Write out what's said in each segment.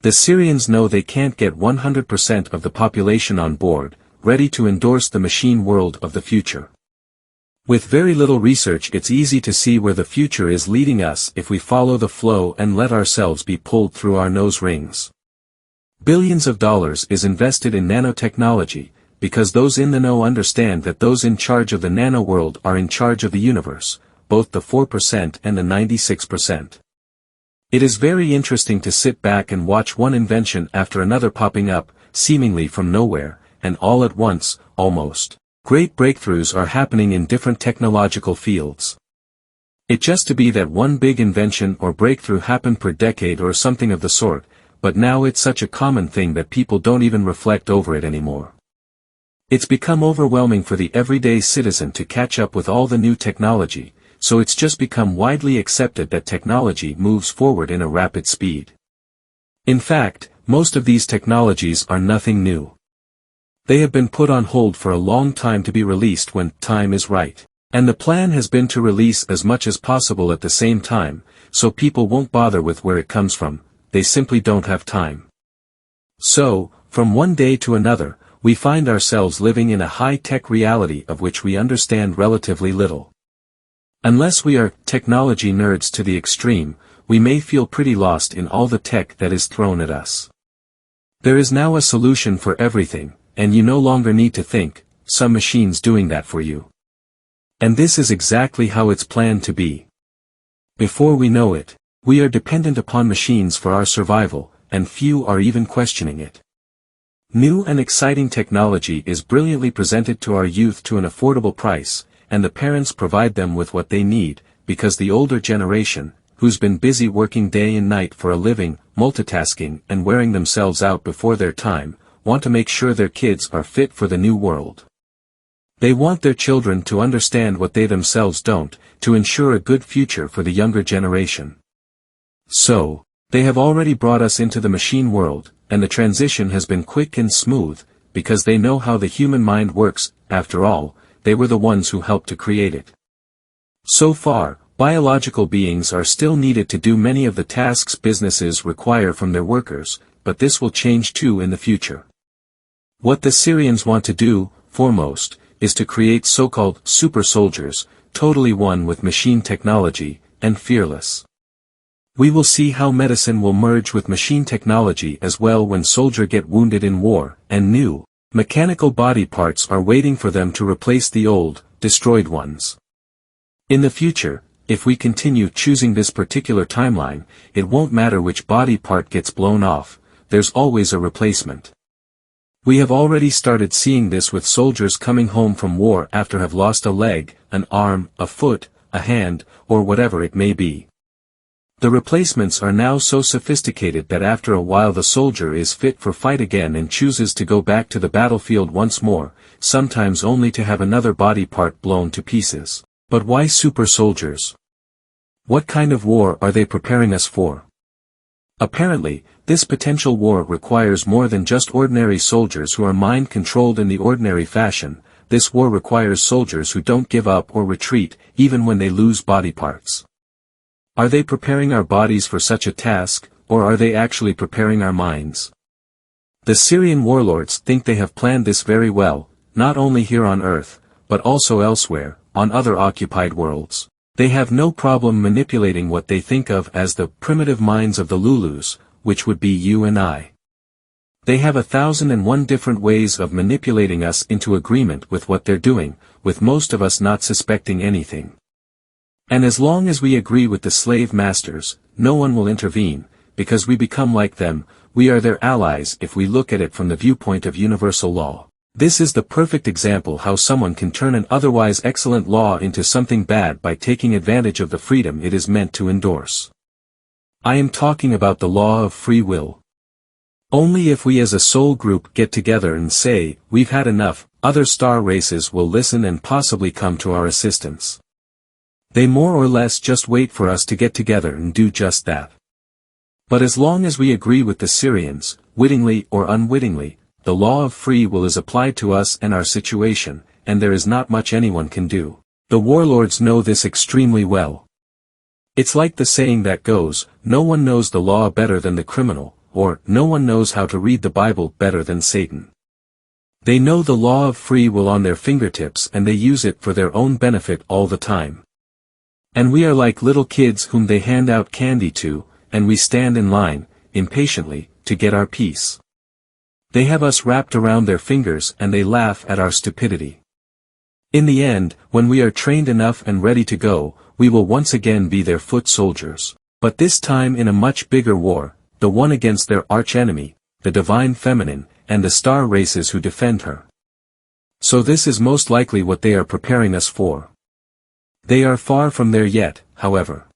The Syrians know they can't get 100% of the population on board, ready to endorse the machine world of the future. With very little research, it's easy to see where the future is leading us if we follow the flow and let ourselves be pulled through our nose rings. Billions of dollars is invested in nanotechnology, because those in the know understand that those in charge of the nano world are in charge of the universe, both the 4% and the 96%. It is very interesting to sit back and watch one invention after another popping up, seemingly from nowhere, and all at once, almost. Great breakthroughs are happening in different technological fields. It just to be that one big invention or breakthrough happened per decade or something of the sort, but now it's such a common thing that people don't even reflect over it anymore. It's become overwhelming for the everyday citizen to catch up with all the new technology, so it's just become widely accepted that technology moves forward in a rapid speed. In fact, most of these technologies are nothing new. They have been put on hold for a long time to be released when time is right. And the plan has been to release as much as possible at the same time, so people won't bother with where it comes from, they simply don't have time. So, from one day to another, we find ourselves living in a high-tech reality of which we understand relatively little. Unless we are technology nerds to the extreme, we may feel pretty lost in all the tech that is thrown at us. There is now a solution for everything, and you no longer need to think, some machine's doing that for you. And this is exactly how it's planned to be. Before we know it, we are dependent upon machines for our survival, and few are even questioning it. New and exciting technology is brilliantly presented to our youth to an affordable price, and the parents provide them with what they need, because the older generation, who's been busy working day and night for a living, multitasking and wearing themselves out before their time, want to make sure their kids are fit for the new world. They want their children to understand what they themselves don't, to ensure a good future for the younger generation. So, they have already brought us into the machine world, and the transition has been quick and smooth, because they know how the human mind works. After all, they were the ones who helped to create it. So far, biological beings are still needed to do many of the tasks businesses require from their workers, but this will change too in the future. What the Syrians want to do, foremost, is to create so-called super soldiers, totally one with machine technology, and fearless. We will see how medicine will merge with machine technology as well when soldiers get wounded in war, and new, mechanical body parts are waiting for them to replace the old, destroyed ones. In the future, if we continue choosing this particular timeline, it won't matter which body part gets blown off, there's always a replacement. We have already started seeing this with soldiers coming home from war after have lost a leg, an arm, a foot, a hand, or whatever it may be. The replacements are now so sophisticated that after a while the soldier is fit for fight again and chooses to go back to the battlefield once more, sometimes only to have another body part blown to pieces. But why super soldiers? What kind of war are they preparing us for? Apparently, this potential war requires more than just ordinary soldiers who are mind-controlled in the ordinary fashion. This war requires soldiers who don't give up or retreat, even when they lose body parts. Are they preparing our bodies for such a task, or are they actually preparing our minds? The Syrian warlords think they have planned this very well, not only here on Earth, but also elsewhere, on other occupied worlds. They have no problem manipulating what they think of as the primitive minds of the Lulus, which would be you and I. They have 1,001 different ways of manipulating us into agreement with what they're doing, with most of us not suspecting anything. And as long as we agree with the slave masters, no one will intervene, because we become like them. We are their allies if we look at it from the viewpoint of universal law. This is the perfect example how someone can turn an otherwise excellent law into something bad by taking advantage of the freedom it is meant to endorse. I am talking about the law of free will. Only if we as a soul group get together and say, we've had enough, other star races will listen and possibly come to our assistance. They more or less just wait for us to get together and do just that. But as long as we agree with the Syrians, wittingly or unwittingly, the law of free will is applied to us and our situation, and there is not much anyone can do. The warlords know this extremely well. It's like the saying that goes, no one knows the law better than the criminal, or no one knows how to read the Bible better than Satan. They know the law of free will on their fingertips and they use it for their own benefit all the time. And we are like little kids whom they hand out candy to, and we stand in line, impatiently, to get our piece. They have us wrapped around their fingers and they laugh at our stupidity. In the end, when we are trained enough and ready to go, we will once again be their foot soldiers, but this time in a much bigger war, the one against their archenemy, the divine feminine, and the star races who defend her. So this is most likely what they are preparing us for. They are far from there yet, however.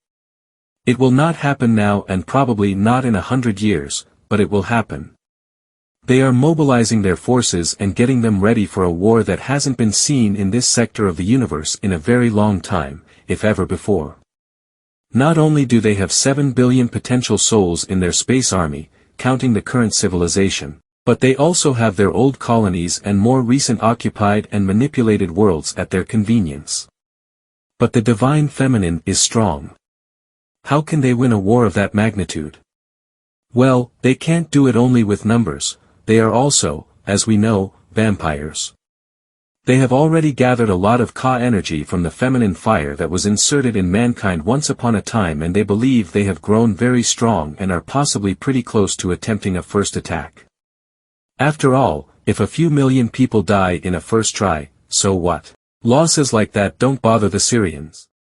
It will not happen now and probably not in 100 years, but it will happen. They are mobilizing their forces and getting them ready for a war that hasn't been seen in this sector of the universe in a very long time, if ever before. Not only do they have 7 billion potential souls in their space army, counting the current civilization, but they also have their old colonies and more recent occupied and manipulated worlds at their convenience. But the divine feminine is strong. How can they win a war of that magnitude? Well, they can't do it only with numbers. They are also, as we know, vampires. They have already gathered a lot of Ka energy from the feminine fire that was inserted in mankind once upon a time, and they believe they have grown very strong and are possibly pretty close to attempting a first attack. After all, if a few million people die in a first try, so what? Losses like that don't bother the Syrians.